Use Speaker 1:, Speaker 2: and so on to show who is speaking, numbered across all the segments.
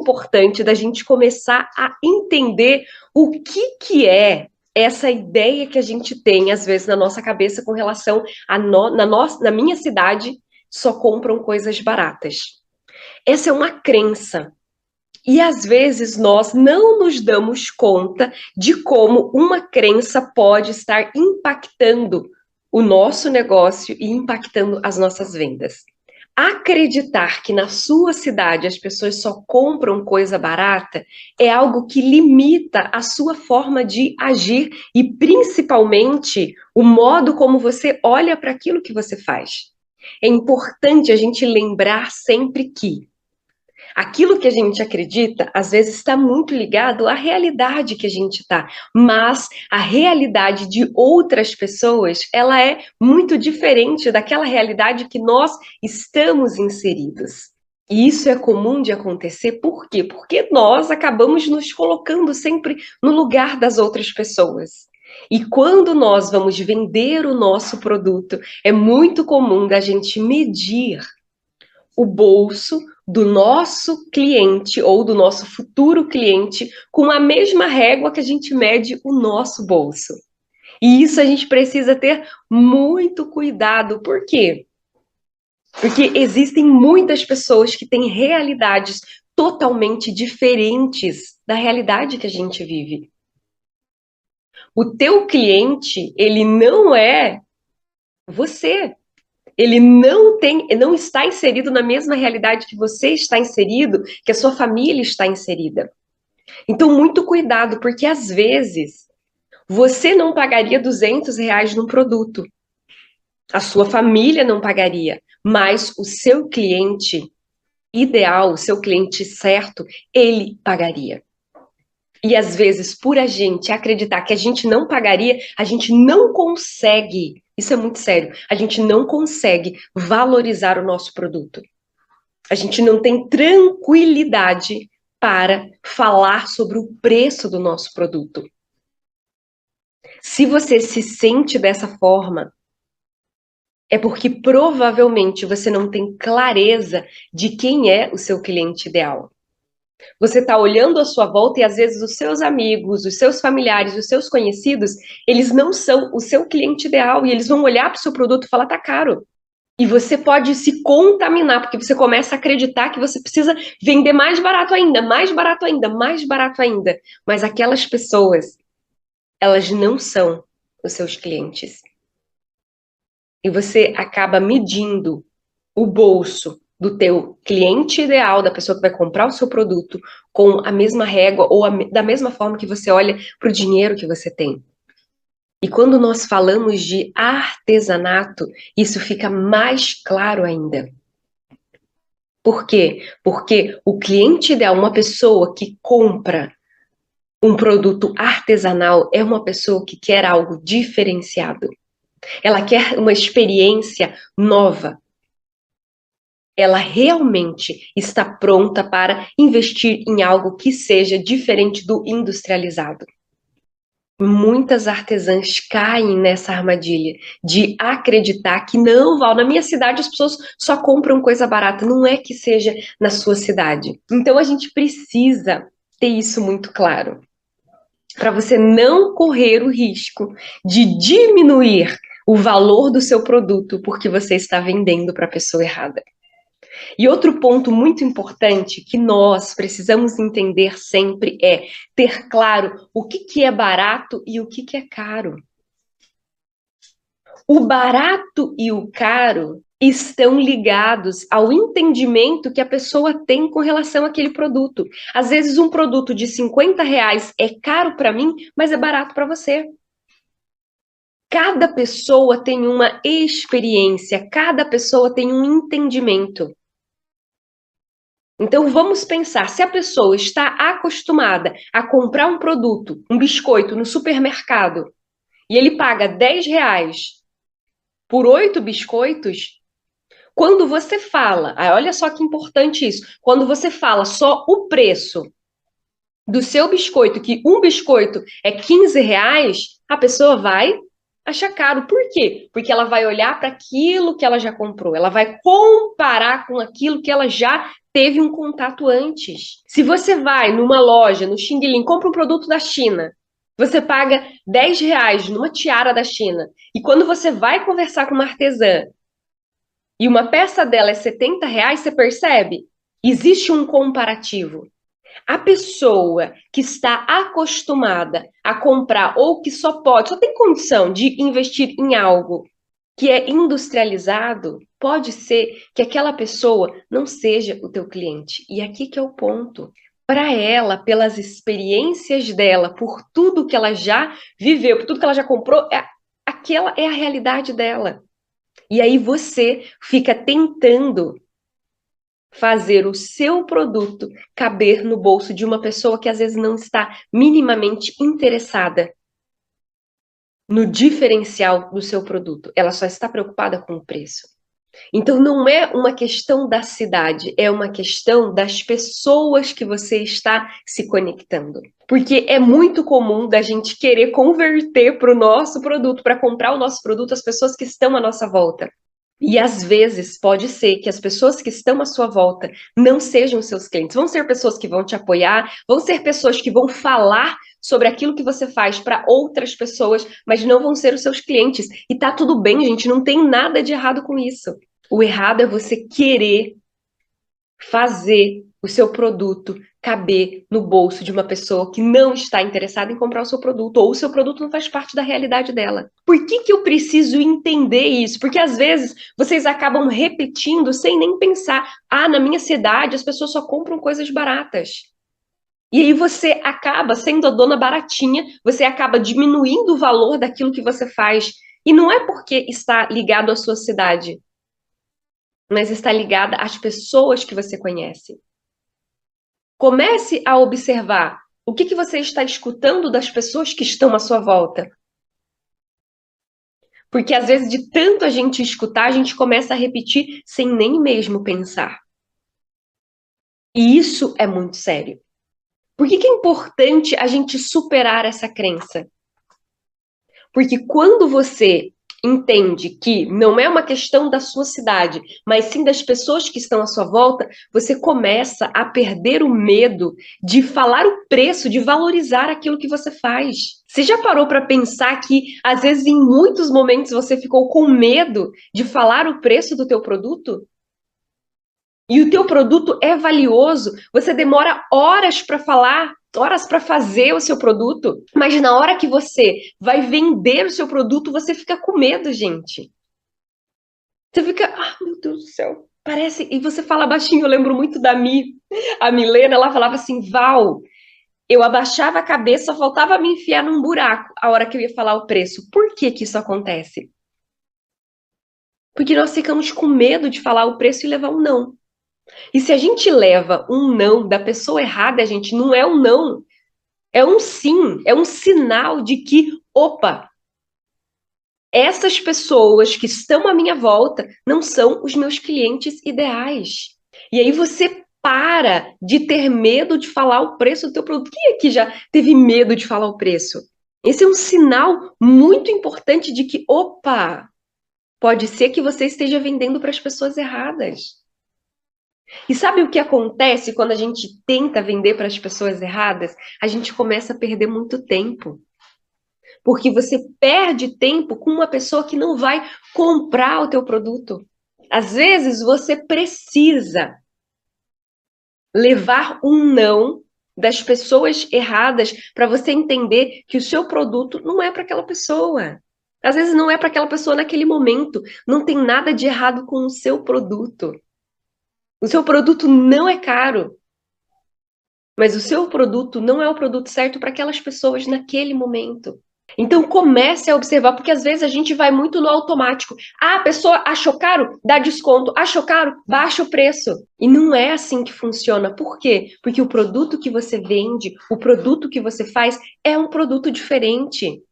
Speaker 1: importante da gente começar a entender o que é essa ideia que a gente tem, às vezes, na nossa cabeça com relação a na minha cidade, só compram coisas baratas. Essa é uma crença. E às vezes nós não nos damos conta de como uma crença pode estar impactando o nosso negócio e impactando as nossas vendas. Acreditar que na sua cidade as pessoas só compram coisa barata é algo que limita a sua forma de agir e principalmente o modo como você olha para aquilo que você faz. É importante a gente lembrar sempre que aquilo que a gente acredita, às vezes, está muito ligado à realidade que a gente está, mas a realidade de outras pessoas, ela é muito diferente daquela realidade que nós estamos inseridos. E isso é comum de acontecer, por quê? Porque nós acabamos nos colocando sempre no lugar das outras pessoas. E quando nós vamos vender o nosso produto, é muito comum da gente medir o bolso do nosso cliente ou do nosso futuro cliente com a mesma régua que a gente mede o nosso bolso. E isso a gente precisa ter muito cuidado. Por quê? Porque existem muitas pessoas que têm realidades totalmente diferentes da realidade que a gente vive. O teu cliente, ele não é você. Ele não está inserido na mesma realidade que você está inserido, que a sua família está inserida. Então, muito cuidado, porque às vezes você não pagaria R$ 200 num produto, a sua família não pagaria, mas o seu cliente ideal, o seu cliente certo, ele pagaria. E às vezes, por a gente acreditar que a gente não pagaria, a gente não consegue, isso é muito sério, a gente não consegue valorizar o nosso produto. A gente não tem tranquilidade para falar sobre o preço do nosso produto. Se você se sente dessa forma, é porque provavelmente você não tem clareza de quem é o seu cliente ideal. Você está olhando à sua volta e às vezes os seus amigos, os seus familiares, os seus conhecidos, eles não são o seu cliente ideal e eles vão olhar para o seu produto e falar, tá caro. E você pode se contaminar, porque você começa a acreditar que você precisa vender mais barato ainda, mais barato ainda, mais barato ainda. Mas aquelas pessoas, elas não são os seus clientes. E você acaba medindo o bolso do teu cliente ideal, da pessoa que vai comprar o seu produto, com a mesma régua ou da mesma forma que você olha para o dinheiro que você tem. E quando nós falamos de artesanato, isso fica mais claro ainda. Por quê? Porque o cliente ideal, uma pessoa que compra um produto artesanal, é uma pessoa que quer algo diferenciado. Ela quer uma experiência nova. Ela realmente está pronta para investir em algo que seja diferente do industrializado. Muitas artesãs caem nessa armadilha de acreditar que não, Val, na minha cidade as pessoas só compram coisa barata, não é que seja na sua cidade. Então a gente precisa ter isso muito claro, para você não correr o risco de diminuir o valor do seu produto porque você está vendendo para a pessoa errada. E outro ponto muito importante que nós precisamos entender sempre é ter claro o que é barato e o que é caro. O barato e o caro estão ligados ao entendimento que a pessoa tem com relação àquele produto. Às vezes um produto de R$ 50 é caro para mim, mas é barato para você. Cada pessoa tem uma experiência, cada pessoa tem um entendimento. Então vamos pensar, se a pessoa está acostumada a comprar um produto, um biscoito no supermercado, e ele paga R$ 10 por 8 biscoitos, quando você fala, olha só que importante isso, quando você fala só o preço do seu biscoito, que um biscoito é R$ 15, a pessoa vai achar caro. Por quê? Porque ela vai olhar para aquilo que ela já comprou, ela vai comparar com aquilo que ela já teve um contato antes. Se você vai numa loja, no Xing Ling, compra um produto da China, você paga R$ 10 numa tiara da China, e quando você vai conversar com uma artesã e uma peça dela é R$ 70, você percebe? Existe um comparativo. A pessoa que está acostumada a comprar ou que só tem condição de investir em algo que é industrializado, pode ser que aquela pessoa não seja o teu cliente. E aqui que é o ponto. Para ela, pelas experiências dela, por tudo que ela já viveu, por tudo que ela já comprou, aquela é a realidade dela. E aí você fica tentando fazer o seu produto caber no bolso de uma pessoa que às vezes não está minimamente interessada no diferencial do seu produto. Ela só está preocupada com o preço. Então não é uma questão da cidade, é uma questão das pessoas que você está se conectando. Porque é muito comum da gente querer converter para o nosso produto, para comprar o nosso produto, as pessoas que estão à nossa volta. E às vezes pode ser que as pessoas que estão à sua volta não sejam seus clientes. Vão ser pessoas que vão te apoiar, vão ser pessoas que vão falar sobre aquilo que você faz para outras pessoas, mas não vão ser os seus clientes. E tá tudo bem, gente, não tem nada de errado com isso. O errado é você querer fazer o seu produto caber no bolso de uma pessoa que não está interessada em comprar o seu produto, ou o seu produto não faz parte da realidade dela. Por que eu preciso entender isso? Porque às vezes vocês acabam repetindo sem nem pensar. Ah, na minha cidade as pessoas só compram coisas baratas. E aí você acaba sendo a dona baratinha, você acaba diminuindo o valor daquilo que você faz. E não é porque está ligado à sua cidade, mas está ligada às pessoas que você conhece. Comece a observar o que você está escutando das pessoas que estão à sua volta. Porque às vezes, de tanto a gente escutar, a gente começa a repetir sem nem mesmo pensar. E isso é muito sério. Por que é importante a gente superar essa crença? Porque quando você entende que não é uma questão da sua cidade, mas sim das pessoas que estão à sua volta, você começa a perder o medo de falar o preço, de valorizar aquilo que você faz. Você já parou para pensar que, às vezes, em muitos momentos você ficou com medo de falar o preço do teu produto? E o teu produto é valioso, você demora horas para falar, horas para fazer o seu produto, mas na hora que você vai vender o seu produto, você fica com medo, gente. Você fica, ah, meu Deus do céu, parece. E você fala baixinho, eu lembro muito da a Milena, ela falava assim, Val, eu abaixava a cabeça, só faltava me enfiar num buraco a hora que eu ia falar o preço. Por que que isso acontece? Porque nós ficamos com medo de falar o preço e levar um não. E se a gente leva um não da pessoa errada, a gente não é um não, é um sim, é um sinal de que, opa, essas pessoas que estão à minha volta não são os meus clientes ideais. E aí você para de ter medo de falar o preço do teu produto. Quem aqui já teve medo de falar o preço? Esse é um sinal muito importante de que, opa, pode ser que você esteja vendendo para as pessoas erradas. E sabe o que acontece quando a gente tenta vender para as pessoas erradas? A gente começa a perder muito tempo. Porque você perde tempo com uma pessoa que não vai comprar o teu produto. Às vezes você precisa levar um não das pessoas erradas para você entender que o seu produto não é para aquela pessoa. Às vezes não é para aquela pessoa naquele momento. Não tem nada de errado com o seu produto. O seu produto não é caro, mas o seu produto não é o produto certo para aquelas pessoas naquele momento. Então comece a observar, porque às vezes a gente vai muito no automático. Ah, a pessoa achou caro? Dá desconto. Achou caro? Baixa o preço. E não é assim que funciona. Por quê? Porque o produto que você vende, o produto que você faz, é um produto diferente.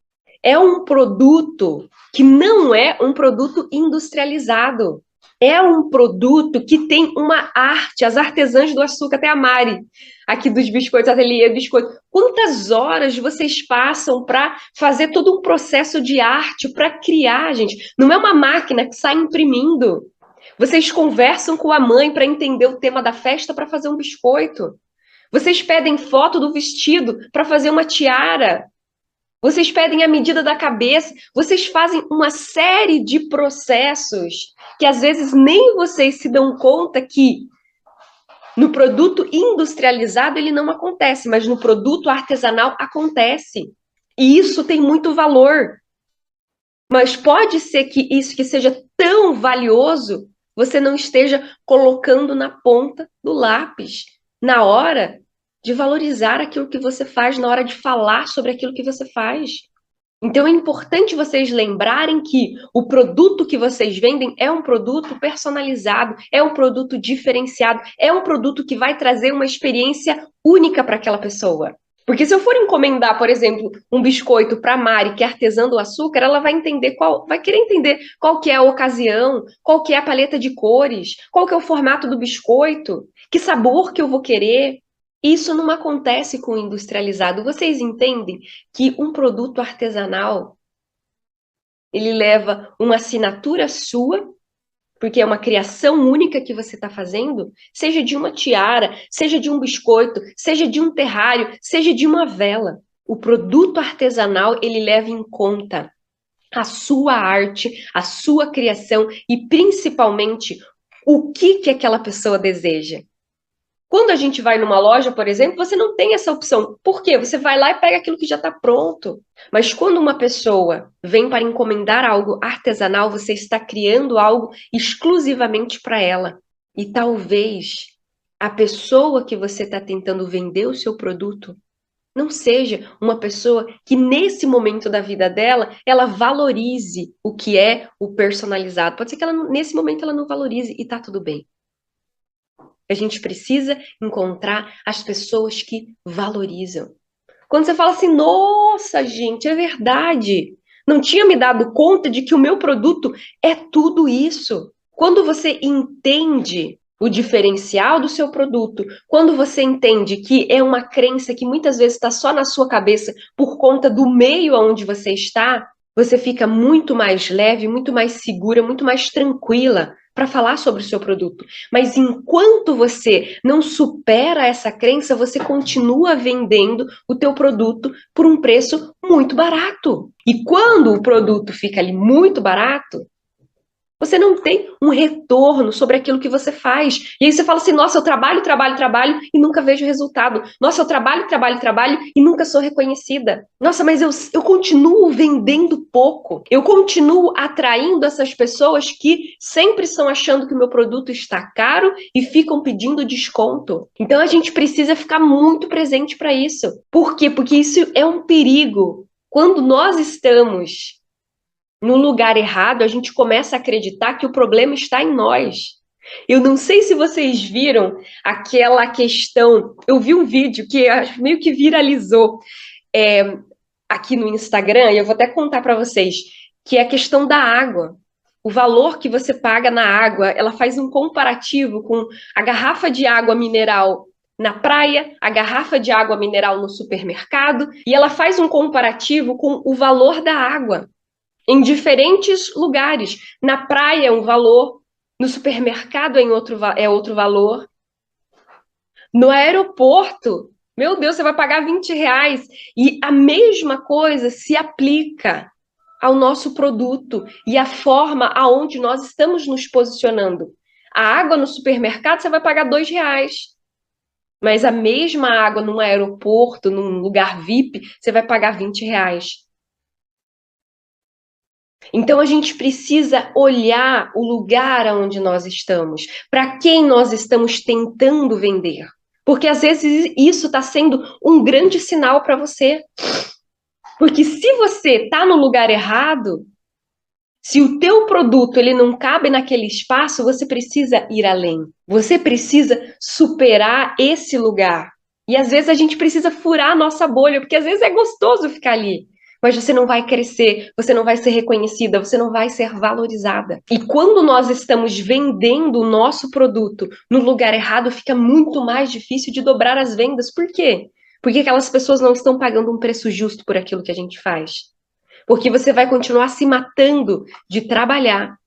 Speaker 1: É um produto que não é um produto industrializado. É um produto que tem uma arte, as artesãs do açúcar, até a Mari, aqui dos biscoitos, ateliê biscoito. Quantas horas vocês passam para fazer todo um processo de arte, para criar, gente? Não é uma máquina que sai imprimindo. Vocês conversam com a mãe para entender o tema da festa para fazer um biscoito. Vocês pedem foto do vestido para fazer uma tiara. Vocês pedem a medida da cabeça. Vocês fazem uma série de processos que às vezes nem vocês se dão conta que no produto industrializado ele não acontece, mas no produto artesanal acontece. E isso tem muito valor. Mas pode ser que isso que seja tão valioso, você não esteja colocando na ponta do lápis, na hora de valorizar aquilo que você faz, na hora de falar sobre aquilo que você faz. Então é importante vocês lembrarem que o produto que vocês vendem é um produto personalizado, é um produto diferenciado, é um produto que vai trazer uma experiência única para aquela pessoa. Porque se eu for encomendar, por exemplo, um biscoito para a Mari, que é artesã do açúcar, ela vai entender vai querer entender qual que é a ocasião, qual que é a paleta de cores, qual que é o formato do biscoito, que sabor que eu vou querer. Isso não acontece com o industrializado. Vocês entendem que um produto artesanal, ele leva uma assinatura sua, porque é uma criação única que você está fazendo, seja de uma tiara, seja de um biscoito, seja de um terrário, seja de uma vela. O produto artesanal, ele leva em conta a sua arte, a sua criação e, principalmente, o que aquela pessoa deseja. Quando a gente vai numa loja, por exemplo, você não tem essa opção. Por quê? Você vai lá e pega aquilo que já está pronto. Mas quando uma pessoa vem para encomendar algo artesanal, você está criando algo exclusivamente para ela. E talvez a pessoa que você está tentando vender o seu produto não seja uma pessoa que, nesse momento da vida dela, ela valorize o que é o personalizado. Pode ser que ela, nesse momento ela não valorize e está tudo bem. A gente precisa encontrar as pessoas que valorizam. Quando você fala assim, nossa, gente, é verdade. Não tinha me dado conta de que o meu produto é tudo isso. Quando você entende o diferencial do seu produto, quando você entende que é uma crença que muitas vezes está só na sua cabeça por conta do meio onde você está, você fica muito mais leve, muito mais segura, muito mais tranquila para falar sobre o seu produto. Mas enquanto você não supera essa crença, você continua vendendo o teu produto por um preço muito barato. E quando o produto fica ali muito barato, você não tem um retorno sobre aquilo que você faz. E aí você fala assim, nossa, eu trabalho, trabalho, trabalho e nunca vejo resultado. Nossa, eu trabalho, trabalho, trabalho e nunca sou reconhecida. Nossa, mas eu continuo vendendo pouco. Eu continuo atraindo essas pessoas que sempre estão achando que o meu produto está caro e ficam pedindo desconto. Então a gente precisa ficar muito presente para isso. Por quê? Porque isso é um perigo. Quando nós estamos no lugar errado, a gente começa a acreditar que o problema está em nós. Eu não sei se vocês viram aquela questão. Eu vi um vídeo que meio que viralizou aqui no Instagram, e eu vou até contar para vocês, que é a questão da água. O valor que você paga na água, ela faz um comparativo com a garrafa de água mineral na praia, a garrafa de água mineral no supermercado, e ela faz um comparativo com o valor da água em diferentes lugares. Na praia é um valor, no supermercado é outro valor. No aeroporto, meu Deus, você vai pagar R$ 20. E a mesma coisa se aplica ao nosso produto e à forma aonde nós estamos nos posicionando. A água no supermercado você vai pagar R$ 2. Mas a mesma água num aeroporto, num lugar VIP, você vai pagar R$ 20. Então a gente precisa olhar o lugar onde nós estamos, para quem nós estamos tentando vender. Porque às vezes isso está sendo um grande sinal para você. Porque se você está no lugar errado, se o teu produto ele não cabe naquele espaço, você precisa ir além. Você precisa superar esse lugar. E às vezes a gente precisa furar a nossa bolha, porque às vezes é gostoso ficar ali. Mas você não vai crescer, você não vai ser reconhecida, você não vai ser valorizada. E quando nós estamos vendendo o nosso produto no lugar errado, fica muito mais difícil de dobrar as vendas. Por quê? Porque aquelas pessoas não estão pagando um preço justo por aquilo que a gente faz. Porque você vai continuar se matando de trabalhar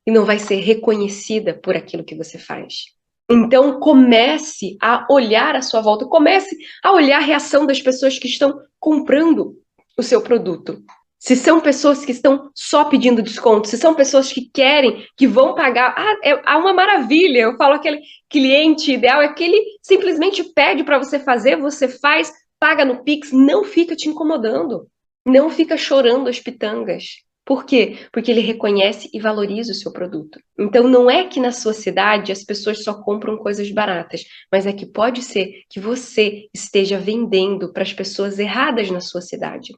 Speaker 1: e não vai ser reconhecida por aquilo que você faz. Então, comece a olhar à sua volta, comece a olhar a reação das pessoas que estão comprando o seu produto. Se são pessoas que estão só pedindo desconto, se são pessoas que querem, que vão pagar, é uma maravilha. Eu falo, aquele cliente ideal é aquele simplesmente pede para você fazer, você faz, paga no Pix, não fica te incomodando, não fica chorando as pitangas. Por quê? Porque ele reconhece e valoriza o seu produto. Então, não é que na sua cidade as pessoas só compram coisas baratas, mas é que pode ser que você esteja vendendo para as pessoas erradas na sua cidade.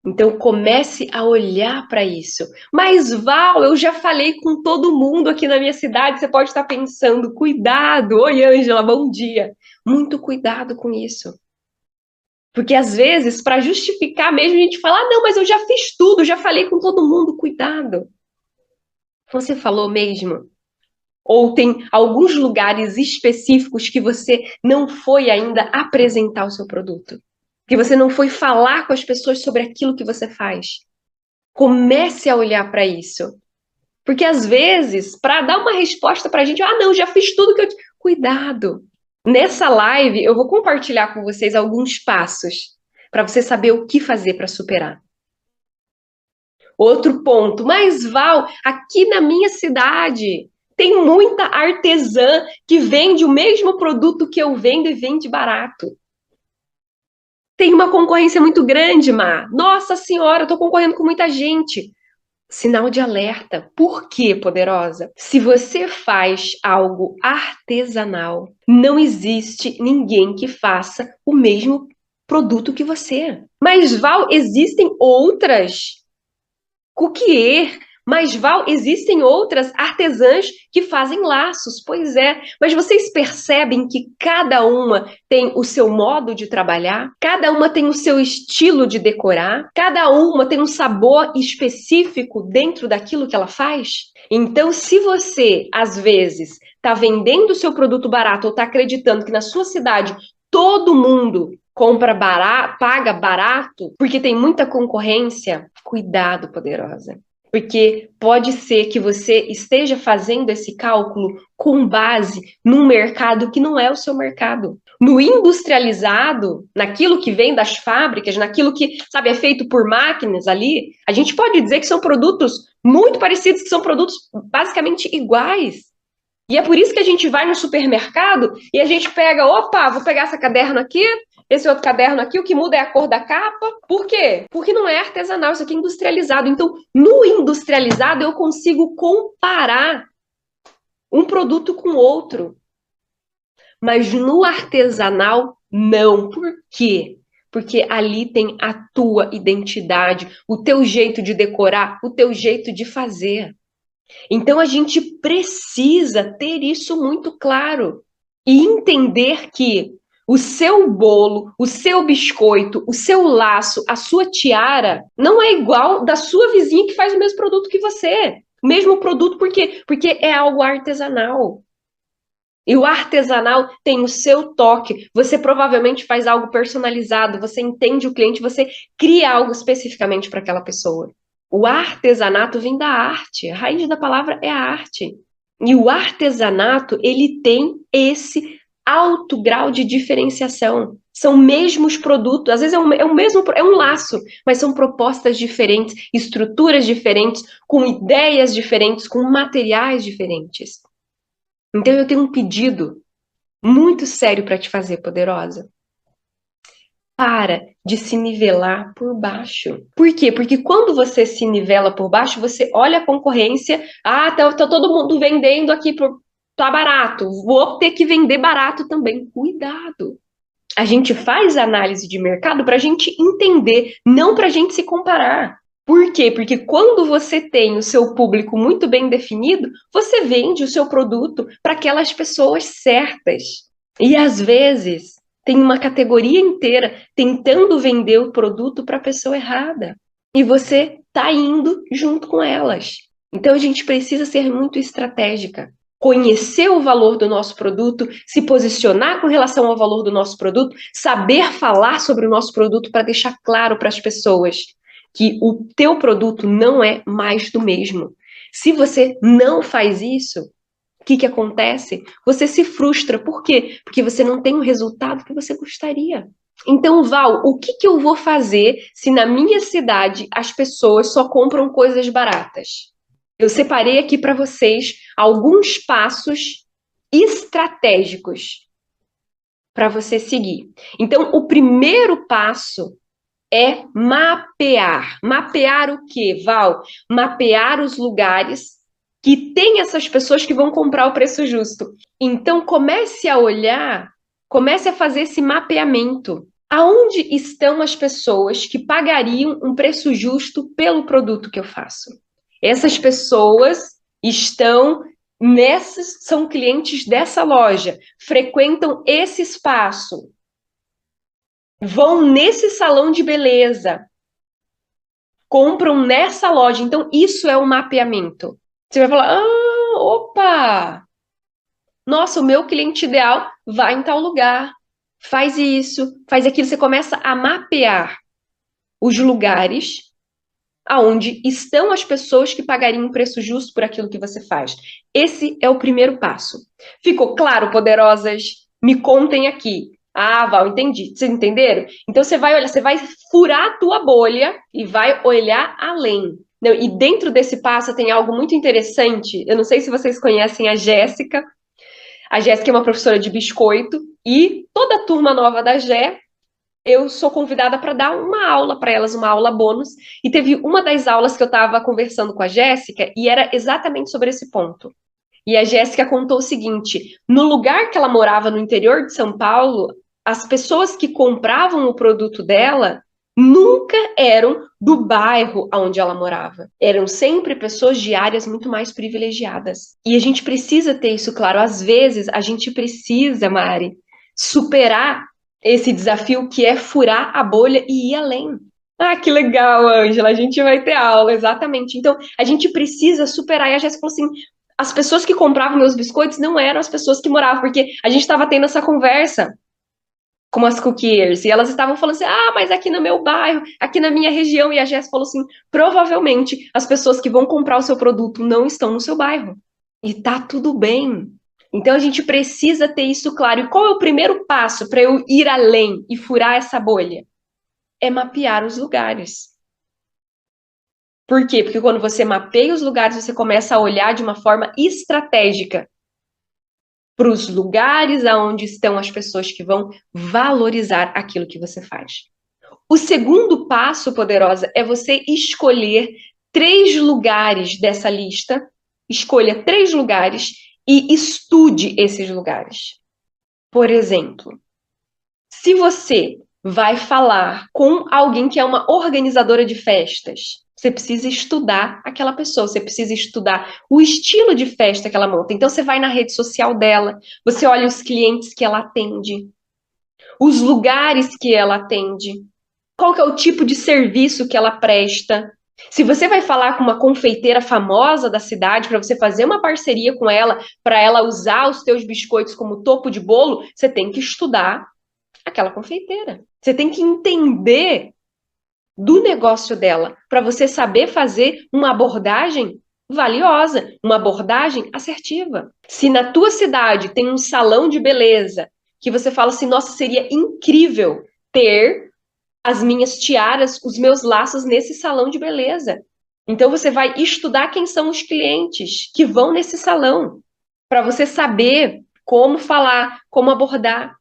Speaker 1: Então, comece a olhar para isso. Mas, Val, eu já falei com todo mundo aqui na minha cidade. Você pode estar pensando, cuidado. Oi, Ângela, bom dia. Muito cuidado com isso. Porque às vezes, para justificar mesmo, a gente fala: ah, não, mas eu já fiz tudo, já falei com todo mundo, cuidado. Você falou mesmo? Ou tem alguns lugares específicos que você não foi ainda apresentar o seu produto? Que você não foi falar com as pessoas sobre aquilo que você faz? Comece a olhar para isso. Porque às vezes, para dar uma resposta para a gente, ah, não, já fiz tudo que eu. Cuidado! Nessa live, eu vou compartilhar com vocês alguns passos para você saber o que fazer para superar. Outro ponto, mas Val, aqui na minha cidade tem muita artesã que vende o mesmo produto que eu vendo e vende barato. Tem uma concorrência muito grande, Má. Nossa Senhora, eu tô concorrendo com muita gente. Sinal de alerta. Por quê, poderosa? Se você faz algo artesanal, não existe ninguém que faça o mesmo produto que você. Mas, Val, existem outras cookier, mas, Val, existem outras artesãs que fazem laços. Pois é, mas vocês percebem que cada uma tem o seu modo de trabalhar, cada uma tem o seu estilo de decorar, cada uma tem um sabor específico dentro daquilo que ela faz? Então, se você, às vezes, está vendendo o seu produto barato ou está acreditando que na sua cidade todo mundo compra barato, paga barato, porque tem muita concorrência, cuidado, poderosa. Porque pode ser que você esteja fazendo esse cálculo com base num mercado que não é o seu mercado. No industrializado, naquilo que vem das fábricas, naquilo que, sabe, é feito por máquinas ali, a gente pode dizer que são produtos muito parecidos, que são produtos basicamente iguais. E é por isso que a gente vai no supermercado e a gente pega, opa, vou pegar esse caderno aqui, esse outro caderno aqui, o que muda é a cor da capa. Por quê? Porque não é artesanal, isso aqui é industrializado. Então, no industrializado, eu consigo comparar um produto com outro. Mas no artesanal, não. Por quê? Porque ali tem a tua identidade, o teu jeito de decorar, o teu jeito de fazer. Então a gente precisa ter isso muito claro e entender que o seu bolo, o seu biscoito, o seu laço, a sua tiara não é igual da sua vizinha que faz o mesmo produto que você. O mesmo produto por quê? Porque é algo artesanal. E o artesanal tem o seu toque. Você provavelmente faz algo personalizado, você entende o cliente, você cria algo especificamente para aquela pessoa. O artesanato vem da arte, a raiz da palavra é a arte. E o artesanato, ele tem esse alto grau de diferenciação. São mesmos produtos, às vezes é um laço, mas são propostas diferentes, estruturas diferentes, com ideias diferentes, com materiais diferentes. Então eu tenho um pedido muito sério para te fazer, poderosa. Para de se nivelar por baixo. Por quê? Porque quando você se nivela por baixo, você olha a concorrência, tá todo mundo vendendo aqui tá barato, vou ter que vender barato também. Cuidado. A gente faz análise de mercado para a gente entender, não para a gente se comparar. Por quê? Porque quando você tem o seu público muito bem definido, você vende o seu produto para aquelas pessoas certas. E às vezes tem uma categoria inteira tentando vender o produto para a pessoa errada. E você está indo junto com elas. Então a gente precisa ser muito estratégica. Conhecer o valor do nosso produto, se posicionar com relação ao valor do nosso produto, saber falar sobre o nosso produto para deixar claro para as pessoas que o teu produto não é mais do mesmo. Se você não faz isso, o que acontece? Você se frustra. Por quê? Porque você não tem o resultado que você gostaria. Então, Val, o que eu vou fazer se na minha cidade as pessoas só compram coisas baratas? Eu separei aqui para vocês alguns passos estratégicos para você seguir. Então, o primeiro passo é mapear. Mapear o quê, Val? Mapear os lugares que tem essas pessoas que vão comprar o preço justo. Então, comece a olhar, comece a fazer esse mapeamento. Aonde estão as pessoas que pagariam um preço justo pelo produto que eu faço? Essas pessoas estão nessas, são clientes dessa loja, frequentam esse espaço, vão nesse salão de beleza, compram nessa loja. Então, isso é um mapeamento. Você vai falar, opa, nossa, o meu cliente ideal vai em tal lugar, faz isso, faz aquilo. Você começa a mapear os lugares aonde estão as pessoas que pagariam um preço justo por aquilo que você faz. Esse é o primeiro passo. Ficou claro, poderosas? Me contem aqui. Ah, Val, entendi. Vocês entenderam? Então você vai olhar, você vai furar a tua bolha e vai olhar além. Não, e dentro desse passo tem algo muito interessante. Eu não sei se vocês conhecem a Jéssica. A Jéssica é uma professora de biscoito e toda a turma nova da Gé, eu sou convidada para dar uma aula para elas, uma aula bônus. E teve uma das aulas que eu estava conversando com a Jéssica e era exatamente sobre esse ponto. E a Jéssica contou o seguinte: no lugar que ela morava no interior de São Paulo, as pessoas que compravam o produto dela nunca eram do bairro onde ela morava. Eram sempre pessoas de áreas muito mais privilegiadas. E a gente precisa ter isso claro. Às vezes, a gente precisa, Mari, superar esse desafio que é furar a bolha e ir além. Ah, que legal, Ângela, a gente vai ter aula, exatamente. Então, a gente precisa superar. E a Jéssica falou assim, as pessoas que compravam meus biscoitos não eram as pessoas que moravam, porque a gente estava tendo essa conversa com as cookiers, e elas estavam falando assim, mas aqui no meu bairro, aqui na minha região, e a Jéssica falou assim, provavelmente as pessoas que vão comprar o seu produto não estão no seu bairro. E tá tudo bem. Então a gente precisa ter isso claro. E qual é o primeiro passo para eu ir além e furar essa bolha? É mapear os lugares. Por quê? Porque quando você mapeia os lugares, você começa a olhar de uma forma estratégica para os lugares aonde estão as pessoas que vão valorizar aquilo que você faz. O segundo passo, poderosa, é você escolher 3 lugares dessa lista. Escolha 3 lugares e estude esses lugares. Por exemplo, se você vai falar com alguém que é uma organizadora de festas, você precisa estudar aquela pessoa, você precisa estudar o estilo de festa que ela monta. Então você vai na rede social dela, você olha os clientes que ela atende, os lugares que ela atende, qual que é o tipo de serviço que ela presta. Se você vai falar com uma confeiteira famosa da cidade para você fazer uma parceria com ela, para ela usar os teus biscoitos como topo de bolo, você tem que estudar aquela confeiteira. Você tem que entender do negócio dela para você saber fazer uma abordagem valiosa, uma abordagem assertiva. Se na tua cidade tem um salão de beleza que você fala assim, nossa, seria incrível ter as minhas tiaras, os meus laços nesse salão de beleza. Então você vai estudar quem são os clientes que vão nesse salão, para você saber como falar, como abordar.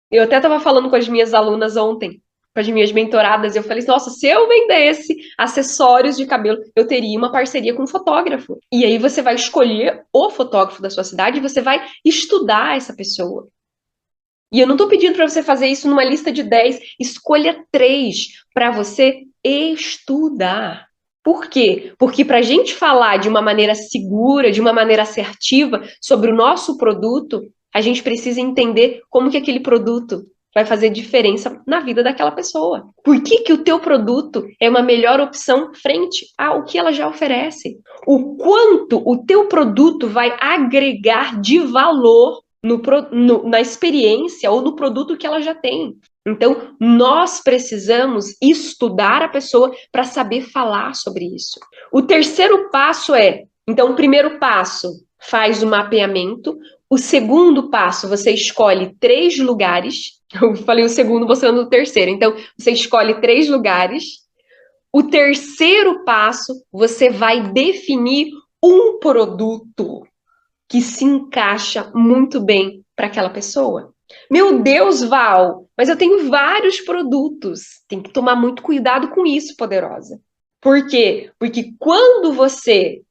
Speaker 1: Eu até estava falando com as minhas alunas ontem, com as minhas mentoradas, e eu falei, nossa, se eu vendesse acessórios de cabelo, eu teria uma parceria com um fotógrafo. E aí você vai escolher o fotógrafo da sua cidade e você vai estudar essa pessoa. E eu não estou pedindo para você fazer isso numa lista de 10, escolha 3 para você estudar. Por quê? Porque para a gente falar de uma maneira segura, de uma maneira assertiva sobre o nosso produto, a gente precisa entender como que aquele produto vai fazer diferença na vida daquela pessoa. Por que que o teu produto é uma melhor opção frente ao que ela já oferece? O quanto o teu produto vai agregar de valor na experiência ou no produto que ela já tem. Então, nós precisamos estudar a pessoa para saber falar sobre isso. O terceiro passo é Então, o primeiro passo, faz o mapeamento. O segundo passo, você escolhe 3 lugares. Eu falei o segundo, você anda no terceiro. Então, você escolhe 3 lugares. O terceiro passo, você vai definir um produto que se encaixa muito bem para aquela pessoa. Meu Deus, Val, mas eu tenho vários produtos. Tem que tomar muito cuidado com isso, poderosa. Por quê? Porque quando você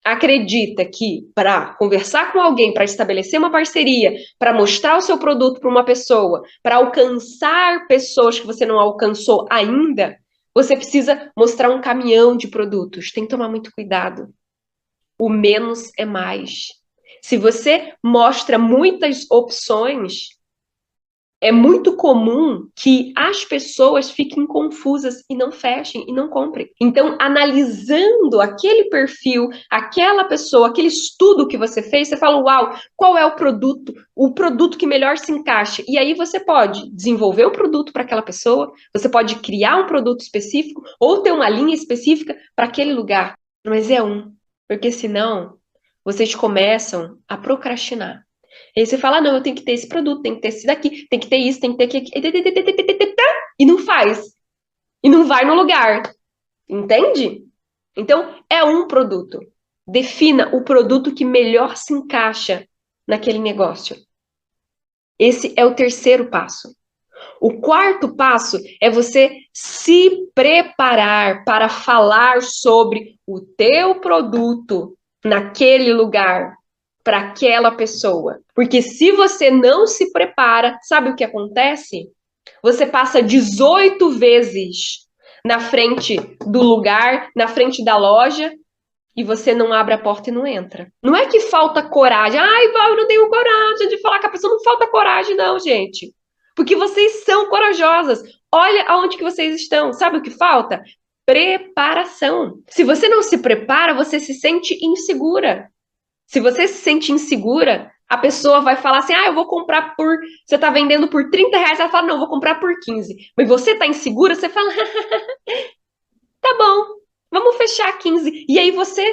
Speaker 1: acredita que para conversar com alguém, para estabelecer uma parceria, para mostrar o seu produto para uma pessoa, para alcançar pessoas que você não alcançou ainda, você precisa mostrar um caminhão de produtos. Tem que tomar muito cuidado. O menos é mais. Se você mostra muitas opções, é muito comum que as pessoas fiquem confusas e não fechem e não comprem. Então, analisando aquele perfil, aquela pessoa, aquele estudo que você fez, você fala, uau, qual é o produto que melhor se encaixa? E aí você pode desenvolver um produto para aquela pessoa, você pode criar um produto específico ou ter uma linha específica para aquele lugar. Mas é um, porque senão vocês começam a procrastinar. Aí você fala, não, eu tenho que ter esse produto, tem que ter esse daqui, tem que ter isso, tem que ter aquilo, e não faz. E não vai no lugar. Entende? Então, é um produto. Defina o produto que melhor se encaixa naquele negócio. Esse é o terceiro passo. O quarto passo é você se preparar para falar sobre o teu produto naquele lugar, para aquela pessoa. Porque se você não se prepara, sabe o que acontece? Você passa 18 vezes na frente do lugar, na frente da loja, e você não abre a porta e não entra. Não é que falta coragem. Ai, Val, eu não tenho coragem de falar com a pessoa. Não falta coragem, não, gente. Porque vocês são corajosas. Olha aonde que vocês estão. Sabe o que falta? Preparação. Se você não se prepara, você se sente insegura. Se você se sente insegura, a pessoa vai falar assim, ah, eu vou comprar por... Você tá vendendo por 30 reais, ela fala, não, eu vou comprar por 15. Mas você tá insegura, você fala, tá bom, vamos fechar 15. E aí você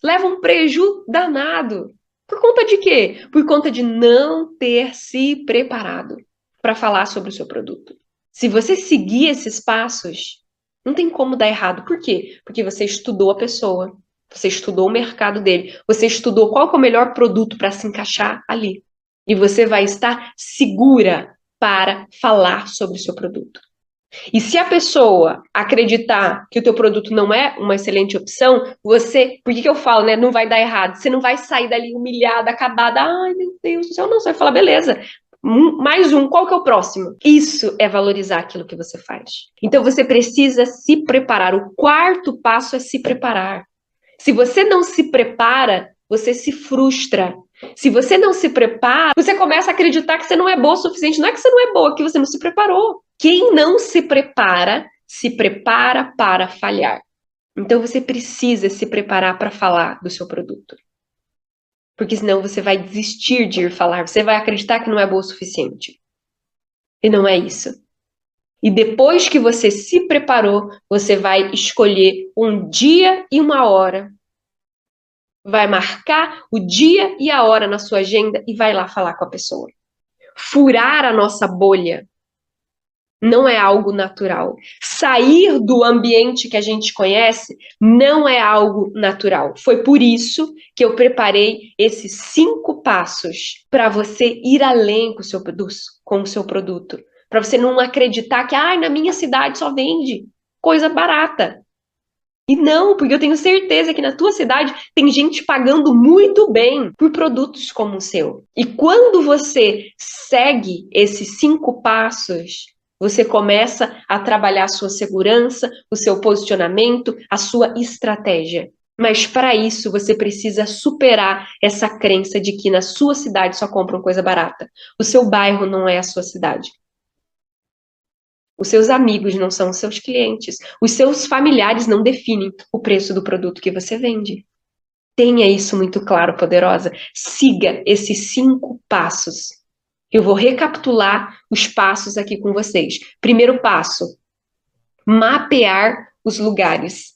Speaker 1: leva um preju danado. Por conta de quê? Por conta de não ter se preparado para falar sobre o seu produto. Se você seguir esses passos, não tem como dar errado. Por quê? Porque você estudou a pessoa, você estudou o mercado dele, você estudou qual que é o melhor produto para se encaixar ali. E você vai estar segura para falar sobre o seu produto. E se a pessoa acreditar que o teu produto não é uma excelente opção, você, por que que eu falo, né, não vai dar errado? Você não vai sair dali humilhada, acabada, ai meu Deus do céu, não, você vai falar, beleza, mais um, qual que é o próximo? Isso é valorizar aquilo que você faz. Então você precisa se preparar. O quarto passo é se preparar. Se você não se prepara, você se frustra. Se você não se prepara, você começa a acreditar que você não é boa o suficiente. Não é que você não é boa, é que você não se preparou. Quem não se prepara para falhar. Então você precisa se preparar para falar do seu produto. Porque senão você vai desistir de ir falar. Você vai acreditar que não é boa o suficiente. E não é isso. E depois que você se preparou, você vai escolher um dia e uma hora. Vai marcar o dia e a hora na sua agenda e vai lá falar com a pessoa. Furar a nossa bolha não é algo natural. Sair do ambiente que a gente conhece não é algo natural. Foi por isso que eu preparei esses 5 passos para você ir além com o seu produto. Para você não acreditar que na minha cidade só vende coisa barata. E não, porque eu tenho certeza que na tua cidade tem gente pagando muito bem por produtos como o seu. E quando você segue esses 5 passos, você começa a trabalhar a sua segurança, o seu posicionamento, a sua estratégia. Mas para isso você precisa superar essa crença de que na sua cidade só compram coisa barata. O seu bairro não é a sua cidade. Os seus amigos não são os seus clientes. Os seus familiares não definem o preço do produto que você vende. Tenha isso muito claro, poderosa. Siga esses 5 passos. Eu vou recapitular os passos aqui com vocês. Primeiro passo: mapear os lugares.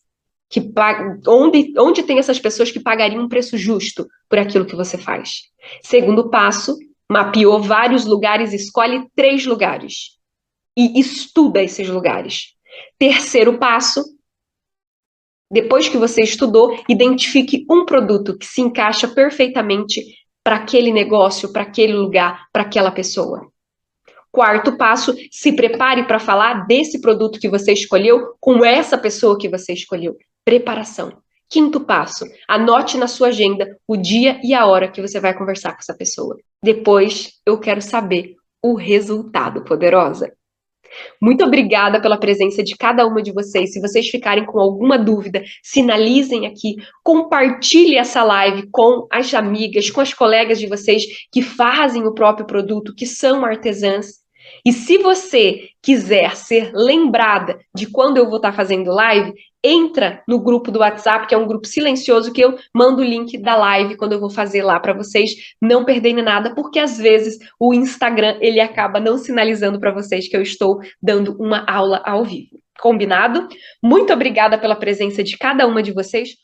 Speaker 1: onde tem essas pessoas que pagariam um preço justo por aquilo que você faz. Segundo passo, mapeou vários lugares, escolhe 3 lugares e estuda esses lugares. Terceiro passo, depois que você estudou, identifique um produto que se encaixa perfeitamente para aquele negócio, para aquele lugar, para aquela pessoa. Quarto passo, se prepare para falar desse produto que você escolheu com essa pessoa que você escolheu. Preparação. Quinto passo, anote na sua agenda o dia e a hora que você vai conversar com essa pessoa. Depois, eu quero saber o resultado, poderosa. Muito obrigada pela presença de cada uma de vocês. Se vocês ficarem com alguma dúvida, sinalizem aqui, compartilhe essa live com as amigas, com as colegas de vocês que fazem o próprio produto, que são artesãs. E se você quiser ser lembrada de quando eu vou estar fazendo live, entra no grupo do WhatsApp, que é um grupo silencioso, que eu mando o link da live quando eu vou fazer lá para vocês não perderem nada, porque às vezes o Instagram ele acaba não sinalizando para vocês que eu estou dando uma aula ao vivo. Combinado? Muito obrigada pela presença de cada uma de vocês.